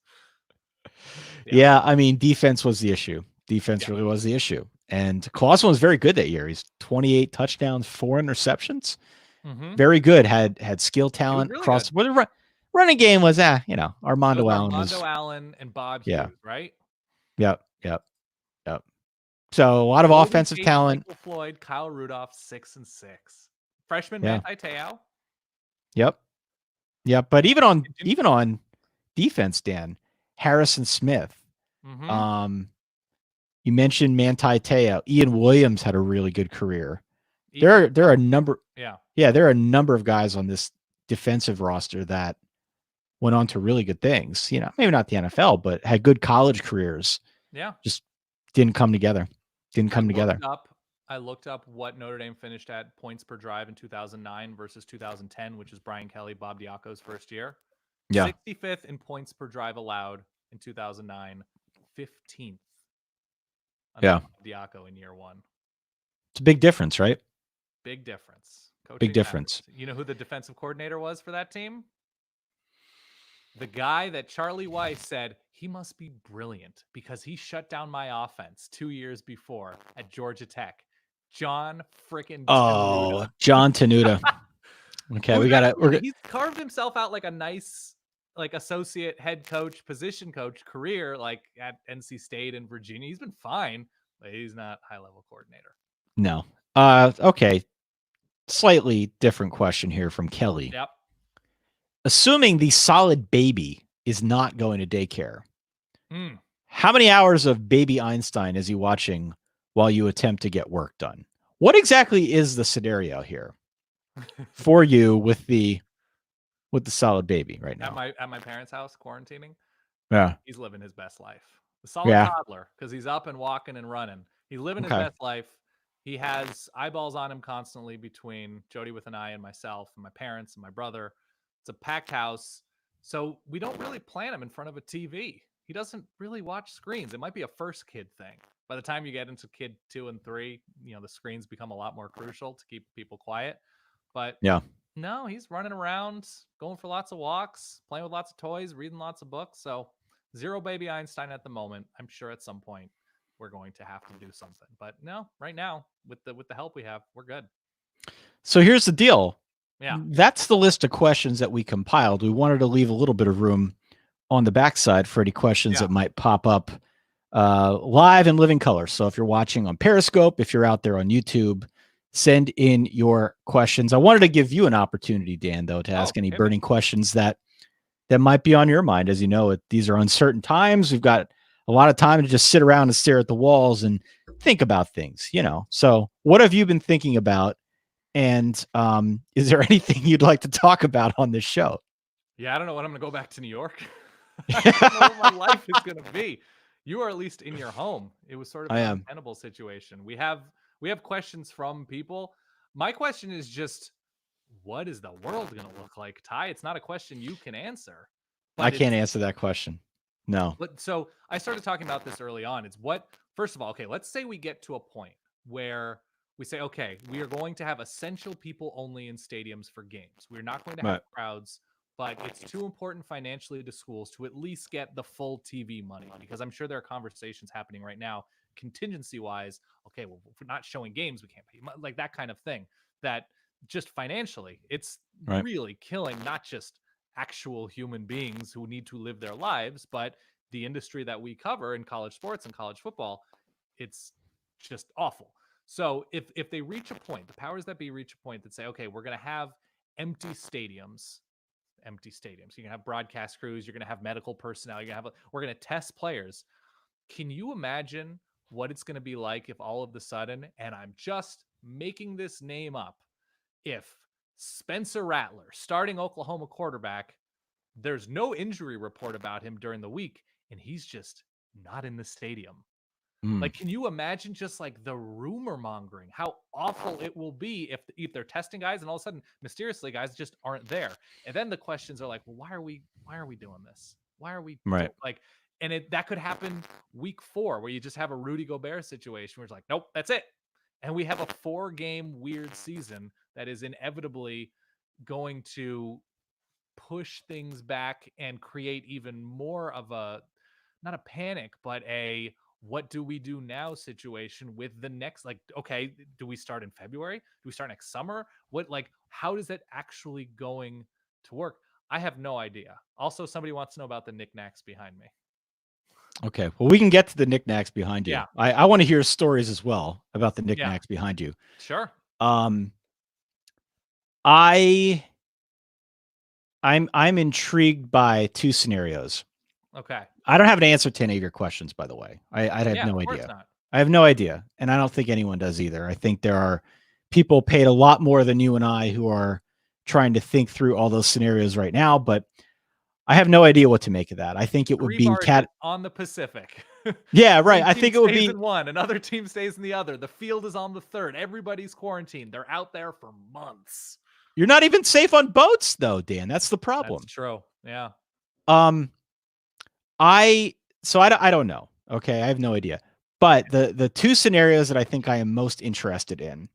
S5: Yeah, I mean, defense was the issue. Defense really was the issue. And Clausen was very good that year. He's 28 touchdowns, 4 interceptions. Very good. Had skill talent
S6: really
S5: across. Well, the running game was Armando Allen
S6: Allen and Bob Hughes, right?
S5: Yep. So a lot of offensive talent.
S6: Michael Floyd, Kyle Rudolph, 6-6. Freshman Manti Te'o.
S5: Yep. But even on defense, Dan, Harrison Smith. You mentioned Manti Te'o. Ian Williams had a really good career. There are a number. There are a number of guys on this defensive roster that went on to really good things. Maybe not the NFL, but had good college careers.
S6: Yeah.
S5: Just didn't come together.
S6: I looked up what Notre Dame finished at points per drive in 2009 versus 2010, which is Brian Kelly, Bob Diaco's first year.
S5: Yeah.
S6: 65th in points per drive allowed in 2009, 15th. Bob Diaco in year 1.
S5: It's a big difference, right?
S6: Big difference.
S5: Big difference.
S6: You know who the defensive coordinator was for that team? The guy that Charlie Weiss said, he must be brilliant because he shut down my offense 2 years before at Georgia Tech. John frickin' Tenuta.
S5: John Tenuta. Okay,
S6: he's carved himself out like a nice associate head coach, position coach career like at NC State and Virginia. He's been fine, but he's not high-level coordinator.
S5: No. Okay. Slightly different question here from Kelly.
S6: Yep.
S5: Assuming the solid baby is not going to daycare, how many hours of Baby Einstein is he watching while you attempt to get work done? What exactly is the scenario here for you with the solid baby right now?
S6: At my parents' house, quarantining.
S5: Yeah.
S6: He's living his best life. The solid toddler, because he's up and walking and running. He's living his best life. He has eyeballs on him constantly between Jody with an eye and myself and my parents and my brother. It's a packed house. So we don't really plan him in front of a TV. He doesn't really watch screens. It might be a first kid thing. By the time you get into kid 2 and 3, the screens become a lot more crucial to keep people quiet. But
S5: Yeah.
S6: no, he's running around, going for lots of walks, playing with lots of toys, reading lots of books. So zero baby Einstein at the moment. I'm sure at some point we're going to have to do something. But no, right now, with the help we have, we're good.
S5: So here's the deal.
S6: Yeah.
S5: That's the list of questions that we compiled. We wanted to leave a little bit of room on the backside for any questions that might pop up live in living color. So if you're watching on Periscope, if you're out there on YouTube, send in your questions. I wanted to give you an opportunity, Dan, though, to ask any burning questions that might be on your mind. As you know, these are uncertain times. We've got a lot of time to just sit around and stare at the walls and think about things, So what have you been thinking about? And is there anything you'd like to talk about on this show?
S6: Yeah, I don't know when I'm going to go back to New York. I don't know what my life is going to be. You are at least in your home. It was sort of an untenable situation. We have questions from people. My question is just, what is the world going to look like, Ty? It's not a question you can answer.
S5: I can't answer that question. No.
S6: But so I started talking about this early on. It's first of all, okay, let's say we get to a point where we say, okay, we are going to have essential people only in stadiums for games. We're not going to have crowds, but it's too important financially to schools to at least get the full TV money, because I'm sure there are conversations happening right now, contingency wise. Okay, well, if we're not showing games, we can't pay, like that kind of thing. That just financially, it's really killing not just actual human beings who need to live their lives, but the industry that we cover in college sports and college football. It's just awful. So if they reach a point, the powers that be reach a point that say, okay, we're going to have empty stadiums. You're going to have broadcast crews. You're going to have medical personnel. We're going to test players. Can you imagine what it's going to be like if all of a sudden, and I'm just making this name up, if Spencer Rattler, starting Oklahoma quarterback, there's no injury report about him during the week, and he's just not in the stadium. Like, can you imagine just like the rumor mongering, how awful it will be if they're testing guys and all of a sudden mysteriously guys just aren't there? And then the questions are like, well, why are we doing this? Why are we and that could happen week 4, where you just have a Rudy Gobert situation where it's like, nope, that's it. And we have a 4-game weird season that is inevitably going to push things back and create even more of not a panic, but a what do we do now situation with the next, like, okay, do we start in February? Do we start next summer? How is that actually going to work? I have no idea. Also, somebody wants to know about the knickknacks behind me.
S5: Okay. Well, we can get to the knickknacks behind you.
S6: Yeah.
S5: I want to hear stories as well about the knickknacks behind you.
S6: Sure.
S5: I'm intrigued by 2 scenarios.
S6: Okay.
S5: I don't have an answer to any of your questions, by the way. I have no idea.
S6: Not.
S5: I have no idea. And I don't think anyone does either. I think there are people paid a lot more than you and I who are trying to think through all those scenarios right now, but I have no idea what to make of that. I think it would be
S6: on the Pacific.
S5: Yeah, right. I think it would be
S6: in one, another team stays in the other. The field is on the third. Everybody's quarantined. They're out there for months.
S5: You're not even safe on boats, though, Dan. That's the problem.
S6: That's true. Yeah.
S5: I don't know. Okay, I have no idea. But the 2 scenarios that I think I am most interested in,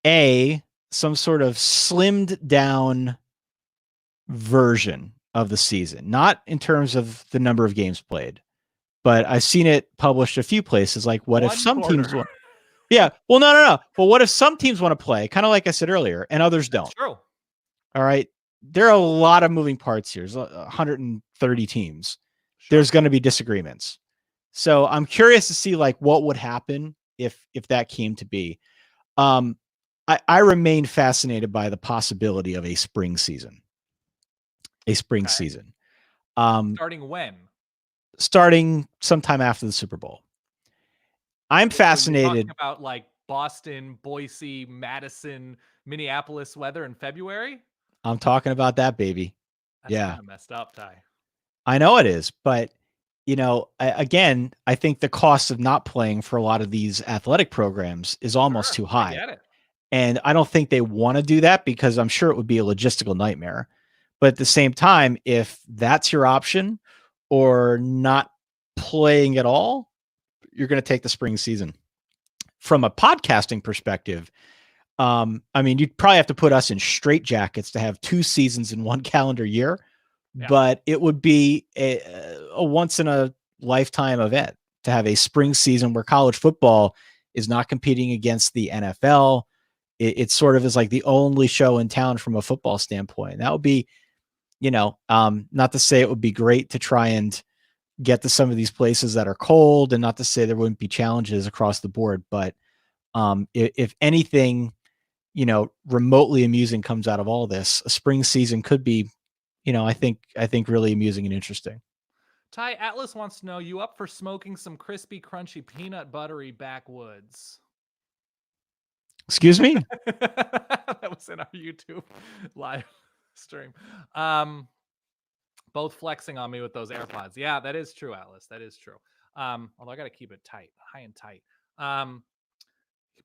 S5: A, some sort of slimmed down version of the season, not in terms of the number of games played, but I've seen it published a few places. Like, what if some teams want? Yeah. Well, no. But what if some teams want to play, kind of like I said earlier, and others don't?
S6: True.
S5: All right. There are a lot of moving parts here. There's 130 teams. Sure. There's going to be disagreements. So I'm curious to see what would happen if that came to be. I remain fascinated by the possibility of a spring season. Season.
S6: Starting when?
S5: Starting sometime after the Super Bowl. I'm fascinated
S6: about Boston, Boise, Madison, Minneapolis weather in February.
S5: I'm talking about that, baby.
S6: That's kind of messed up, Ty.
S5: I know it is, but again, I think the cost of not playing for a lot of these athletic programs is almost
S6: Sure,
S5: too
S6: I
S5: high.
S6: get it.
S5: And I don't think they want to do that because I'm sure it would be a logistical nightmare. But at the same time, if that's your option or not playing at all, you're going to take the spring season. From a podcasting perspective, I mean, you'd probably have to put us in straitjackets to have 2 seasons in one calendar year,
S6: Yeah.
S5: but it would be a once in a lifetime event to have a spring season where college football is not competing against the NFL. It sort of is like the only show in town from a football standpoint. That would be, not to say it would be great to try and get to some of these places that are cold, and not to say there wouldn't be challenges across the board, but if anything, remotely amusing comes out of all this, a spring season could be, I think really amusing and interesting.
S6: Ty Atlas wants to know, you up for smoking some crispy, crunchy, peanut buttery backwoods?
S5: Excuse me?
S6: That was in our YouTube live stream. Both flexing on me with those AirPods. Yeah, that is true, Atlas. That is true. Although I got to keep it tight, high and tight.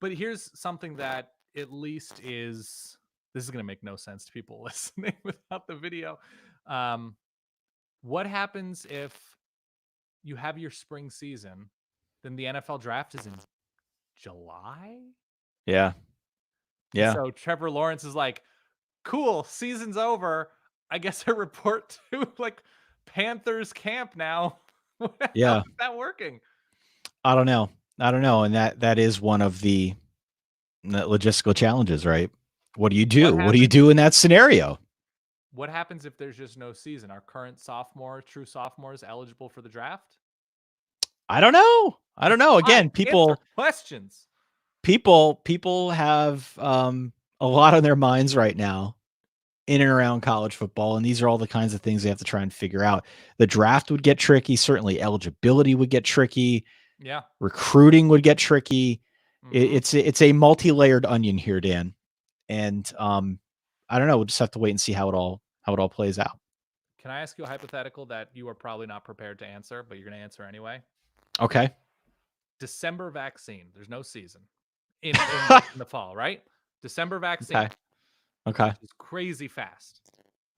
S6: But here's something that at least is, this is going to make no sense to people listening without the video. What happens if you have your spring season, then the NFL draft is in July?
S5: Yeah. Yeah.
S6: So Trevor Lawrence is like, cool, season's over. I guess I report to like Panthers camp now.
S5: Yeah.
S6: How is that working?
S5: I don't know. And that is one of the logistical challenges, right? What do you do? What do you do in that scenario?
S6: What happens if there's just no season? Are current true sophomores eligible for the draft?
S5: I don't know. Again,
S6: Answer questions.
S5: people have a lot on their minds right now in and around college football, and these are all the kinds of things they have to try and figure out. The draft would get tricky. Certainly eligibility would get tricky.
S6: Yeah.
S5: Recruiting would get tricky.
S6: Mhm.
S5: It's a multi-layered onion here, Dan. And I don't know. We'll just have to wait and see how it all plays out.
S6: Can I ask you a hypothetical that you are probably not prepared to answer, but you're going to answer anyway?
S5: Okay.
S6: December vaccine. There's no season in the fall, right? December vaccine.
S5: Okay.
S6: It's crazy fast.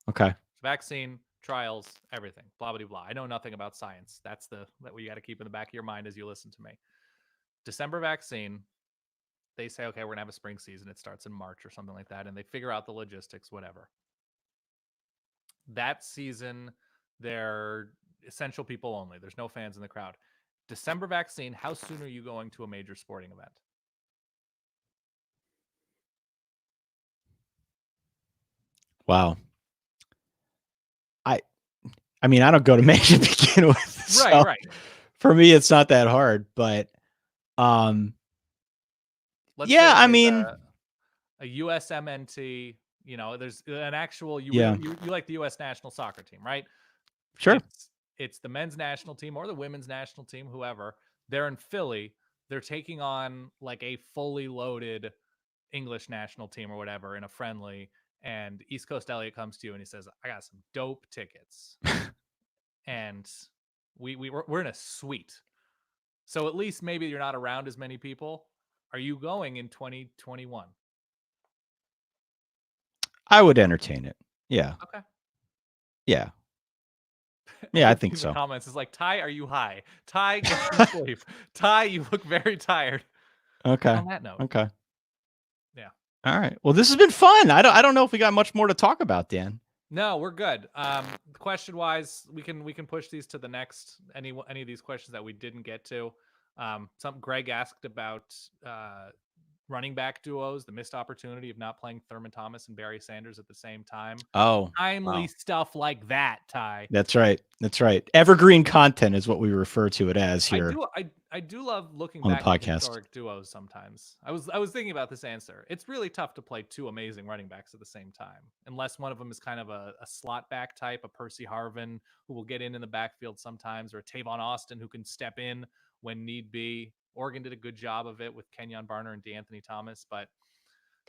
S5: Okay.
S6: Vaccine trials, everything. Blah blah blah. I know nothing about science. That's what you got to keep in the back of your mind as you listen to me. December vaccine. They say, okay, we're gonna have a spring season. It starts in March or something like that, and they figure out the logistics, whatever. That season, they're essential people only. There's no fans in the crowd. December vaccine. How soon are you going to a major sporting event?
S5: Wow. I mean, I don't go to major to begin with. So
S6: Right.
S5: For me, it's not that hard, but
S6: Let's
S5: yeah,
S6: say
S5: I
S6: there's
S5: mean,
S6: a USMNT. There's an actual. You
S5: Yeah.
S6: you like the U.S. national soccer team, right?
S5: sure.
S6: It's the men's national team or the women's national team, whoever. They're in Philly. They're taking on like a fully loaded English national team or whatever in a friendly. And East Coast Elliott comes to you and he says, "I got some dope tickets," and we're in a suite. So at least maybe you're not around as many people. Are you going in 2021?
S5: I would entertain it. Yeah.
S6: Okay.
S5: Yeah. Yeah, I think
S6: In the
S5: so.
S6: comments is like, Ty, are you high? Ty, get some sleep. Ty, you look very tired.
S5: Okay.
S6: On that note.
S5: Okay.
S6: Yeah.
S5: All right. Well, this has been fun. I don't know if we got much more to talk about, Dan.
S6: No, we're good. Question wise, we can push these to the next any of these questions that we didn't get to. Some Greg asked about running back duos, the missed opportunity of not playing Thurman Thomas and Barry Sanders at the same time.
S5: Oh,
S6: Timely
S5: wow.
S6: stuff like that, Ty.
S5: That's right. Evergreen content is what we refer to it as here.
S6: I do love looking
S5: on the
S6: back at
S5: podcast.
S6: historic duos sometimes. I was thinking about this answer. It's really tough to play two amazing running backs at the same time, unless one of them is kind of a slot back type, a Percy Harvin who will get in the backfield sometimes, or a Tavon Austin who can step in when need be. Oregon did a good job of it with Kenyon Barner and DeAnthony Thomas, but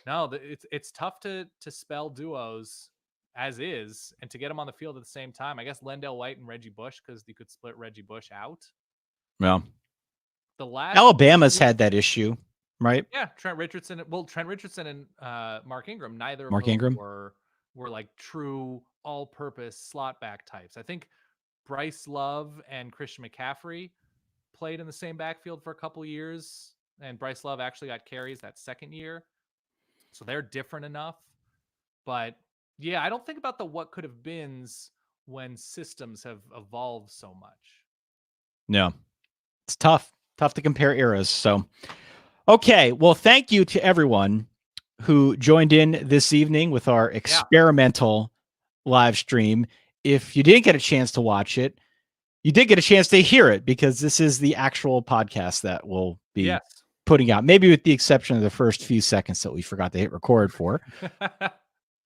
S6: no, it's tough to spell duos as is, and to get them on the field at the same time. I guess Lendell White and Reggie Bush, because you could split Reggie Bush out.
S5: Well,
S6: The last
S5: Alabama's had that issue, right?
S6: Yeah, Trent Richardson and Mark Ingram, neither of
S5: Mark
S6: them
S5: Ingram?
S6: were like true all-purpose slot back types. I think Bryce Love and Christian McCaffrey played in the same backfield for a couple years, and Bryce Love actually got carries that second year. So they're different enough. But yeah, I don't think about the what could have beens when systems have evolved so much.
S5: No. It's tough to compare eras. So, okay. Well, thank you to everyone who joined in this evening with our experimental live stream. If you didn't get a chance to watch it, you did get a chance to hear it, because this is the actual podcast that we'll be putting out, maybe with the exception of the first few seconds that we forgot to hit record for.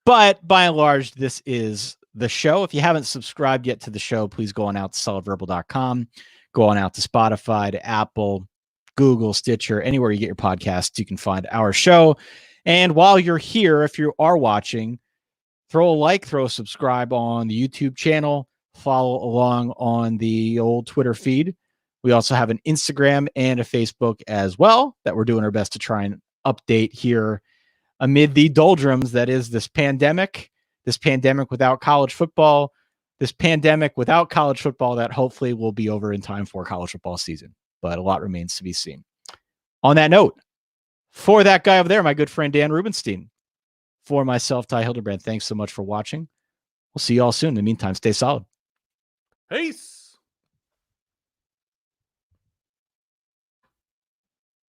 S5: But by and large, this is the show. If you haven't subscribed yet to the show, please go on out to solidverbal.com. Go on out to Spotify, to Apple, Google, Stitcher, anywhere you get your podcasts, you can find our show. And while you're here, if you are watching, throw a like, throw a subscribe on the YouTube channel, follow along on the old Twitter feed. We also have an Instagram and a Facebook as well that we're doing our best to try and update here amid the doldrums that is this pandemic without college football, this pandemic without college football that hopefully will be over in time for college football season. But a lot remains to be seen. On that note, for that guy over there, my good friend Dan Rubenstein, for myself, Ty Hildebrand, thanks so much for watching. We'll see you all soon. In the meantime, stay solid.
S6: Peace.